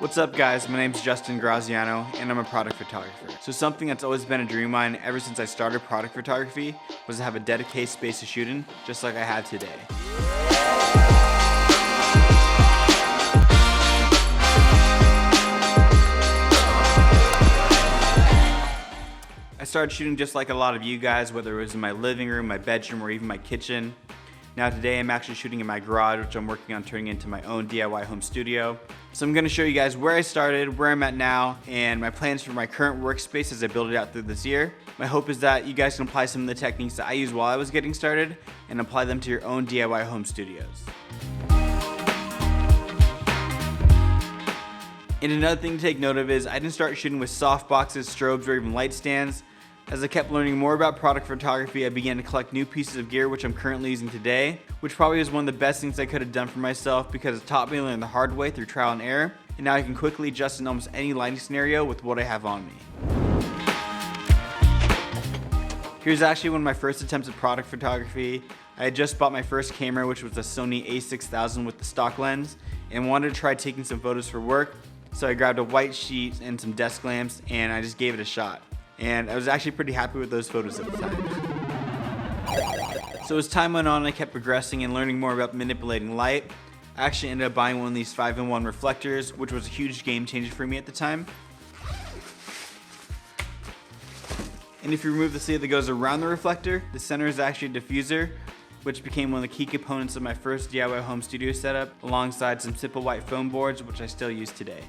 What's up guys, my name's Justin Graziano and I'm a product photographer. So something that's always been a dream of mine ever since I started product photography was to have a dedicated space to shoot in, just like I have today. I started shooting just like a lot of you guys, whether it was in my living room, my bedroom, or even my kitchen. Now today I'm actually shooting in my garage, which I'm working on turning into my own DIY home studio. So I'm going to show you guys where I started, where I'm at now, and my plans for my current workspace as I build it out through this year. My hope is that you guys can apply some of the techniques that I used while I was getting started and apply them to your own DIY home studios. And another thing to take note of is I didn't start shooting with softboxes, strobes, or even light stands. As I kept learning more about product photography, I began to collect new pieces of gear, which I'm currently using today, which probably was one of the best things I could have done for myself because it taught me to learn the hard way through trial and error, and now I can quickly adjust in almost any lighting scenario with what I have on me. Here's actually one of my first attempts at product photography. I had just bought my first camera, which was a Sony a6000 with the stock lens, and wanted to try taking some photos for work, so I grabbed a white sheet and some desk lamps, and I just gave it a shot. And I was actually pretty happy with those photos at the time. So as time went on, I kept progressing and learning more about manipulating light. I actually ended up buying one of these 5-in-1 reflectors, which was a huge game changer for me at the time. And if you remove the sleeve that goes around the reflector, the center is actually a diffuser, which became one of the key components of my first DIY home studio setup, alongside some simple white foam boards, which I still use today.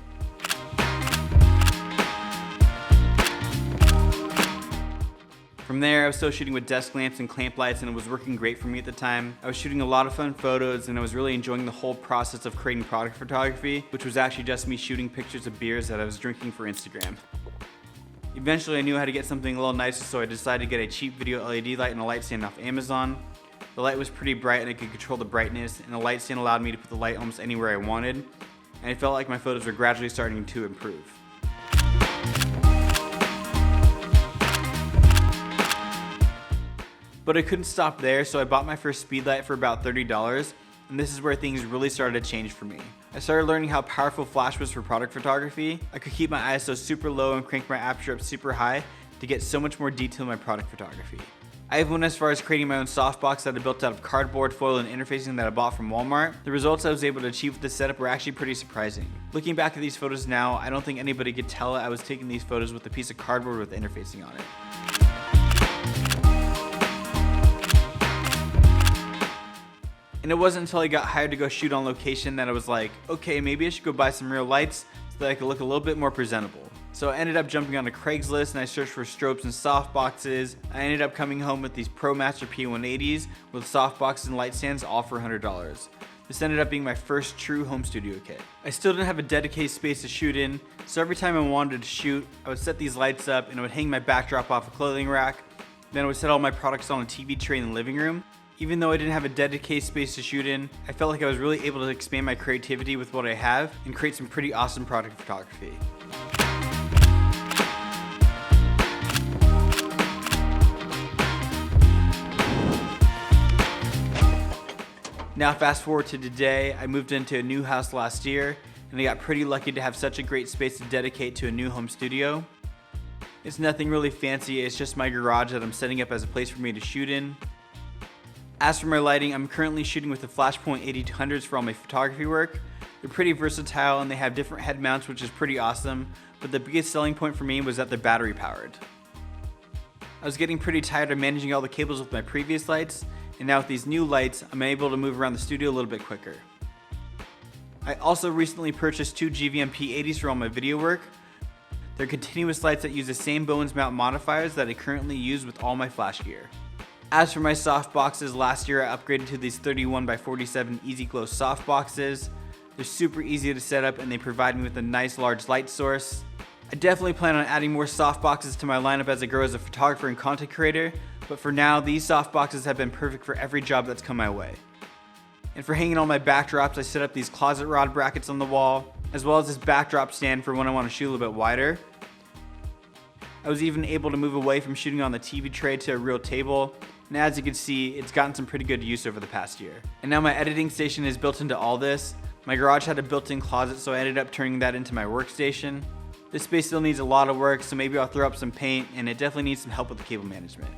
From there, I was still shooting with desk lamps and clamp lights, and it was working great for me at the time. I was shooting a lot of fun photos, and I was really enjoying the whole process of creating product photography, which was actually just me shooting pictures of beers that I was drinking for Instagram. Eventually, I knew how to get something a little nicer, so I decided to get a cheap video LED light and a light stand off Amazon. The light was pretty bright, and I could control the brightness, and the light stand allowed me to put the light almost anywhere I wanted, and I felt like my photos were gradually starting to improve. But I couldn't stop there, so I bought my first speed light for about $30, and this is where things really started to change for me. I started learning how powerful flash was for product photography. I could keep my ISO super low and crank my aperture up super high to get so much more detail in my product photography. I even went as far as creating my own softbox that I built out of cardboard, foil, and interfacing that I bought from Walmart. The results I was able to achieve with this setup were actually pretty surprising. Looking back at these photos now, I don't think anybody could tell I was taking these photos with a piece of cardboard with interfacing on it. And it wasn't until I got hired to go shoot on location that I was like, okay, maybe I should go buy some real lights so that I could look a little bit more presentable. So I ended up jumping onto Craigslist and I searched for strobes and softboxes. I ended up coming home with these ProMaster P180s with softboxes and light stands, all for $100. This ended up being my first true home studio kit. I still didn't have a dedicated space to shoot in, so every time I wanted to shoot, I would set these lights up and I would hang my backdrop off a clothing rack. Then I would set all my products on a TV tray in the living room. Even though I didn't have a dedicated space to shoot in, I felt like I was really able to expand my creativity with what I have and create some pretty awesome product photography. Now fast forward to today, I moved into a new house last year and I got pretty lucky to have such a great space to dedicate to a new home studio. It's nothing really fancy, it's just my garage that I'm setting up as a place for me to shoot in. As for my lighting, I'm currently shooting with the Flashpoint 8200s for all my photography work. They're pretty versatile and they have different head mounts, which is pretty awesome, but the biggest selling point for me was that they're battery powered. I was getting pretty tired of managing all the cables with my previous lights, and now with these new lights, I'm able to move around the studio a little bit quicker. I also recently purchased two GVM P80s for all my video work. They're continuous lights that use the same Bowens mount modifiers that I currently use with all my flash gear. As for my softboxes, last year I upgraded to these 31x47 Easy Glow softboxes. They're super easy to set up and they provide me with a nice large light source. I definitely plan on adding more softboxes to my lineup as I grow as a photographer and content creator, but for now, these softboxes have been perfect for every job that's come my way. And for hanging all my backdrops, I set up these closet rod brackets on the wall, as well as this backdrop stand for when I want to shoot a little bit wider. I was even able to move away from shooting on the TV tray to a real table, and as you can see, it's gotten some pretty good use over the past year. And now my editing station is built into all this, My garage had a built-in closet, so I ended up turning that into my workstation. This space still needs a lot of work, so maybe I'll throw up some paint, and it definitely needs some help with the cable management.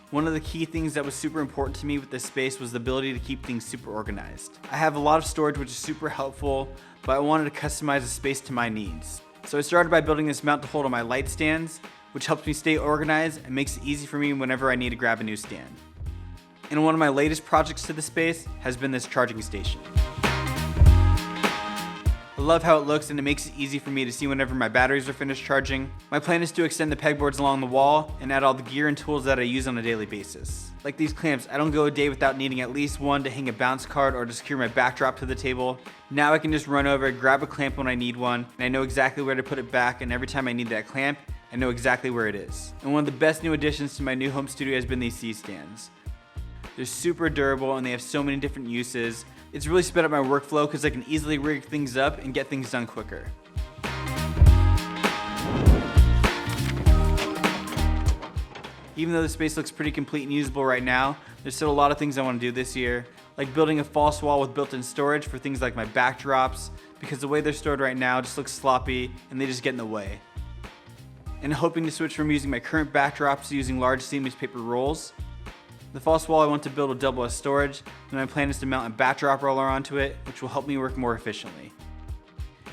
One of the key things that was super important to me with this space was the ability to keep things super organized. I have a lot of storage, which is super helpful, but I wanted to customize the space to my needs. So I started by building this mount to hold on my light stands, which helps me stay organized and makes it easy for me whenever I need to grab a new stand. And one of my latest projects to the space has been this charging station. I love how it looks, and it makes it easy for me to see whenever my batteries are finished charging. My plan is to extend the pegboards along the wall and add all the gear and tools that I use on a daily basis. Like these clamps, I don't go a day without needing at least one to hang a bounce card or to secure my backdrop to the table. Now I can just run over, grab a clamp when I need one, and I know exactly where to put it back, and every time I need that clamp, I know exactly where it is. And one of the best new additions to my new home studio has been these C-stands. They're super durable and they have so many different uses. It's really sped up my workflow because I can easily rig things up and get things done quicker. Even though the space looks pretty complete and usable right now, there's still a lot of things I want to do this year, like building a false wall with built-in storage for things like my backdrops, because the way they're stored right now just looks sloppy and they just get in the way. And hoping to switch from using my current backdrops to using large seamless paper rolls. The false wall I want to build will double as storage, and my plan is to mount a backdrop roller onto it, which will help me work more efficiently.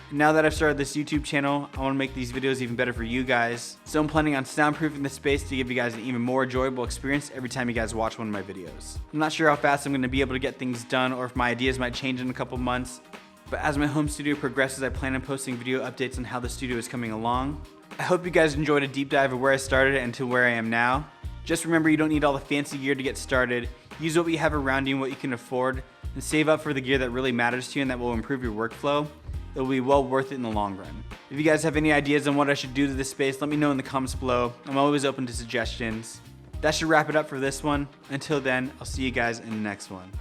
And now that I've started this YouTube channel, I want to make these videos even better for you guys. So I'm planning on soundproofing the space to give you guys an even more enjoyable experience every time you guys watch one of my videos. I'm not sure how fast I'm going to be able to get things done or if my ideas might change in a couple months, but as my home studio progresses, I plan on posting video updates on how the studio is coming along. I hope you guys enjoyed a deep dive of where I started and to where I am now. Just remember, you don't need all the fancy gear to get started. Use what you have around you and what you can afford, and save up for the gear that really matters to you and that will improve your workflow. It will be well worth it in the long run. If you guys have any ideas on what I should do to this space, let me know in the comments below. I'm always open to suggestions. That should wrap it up for this one. Until then, I'll see you guys in the next one.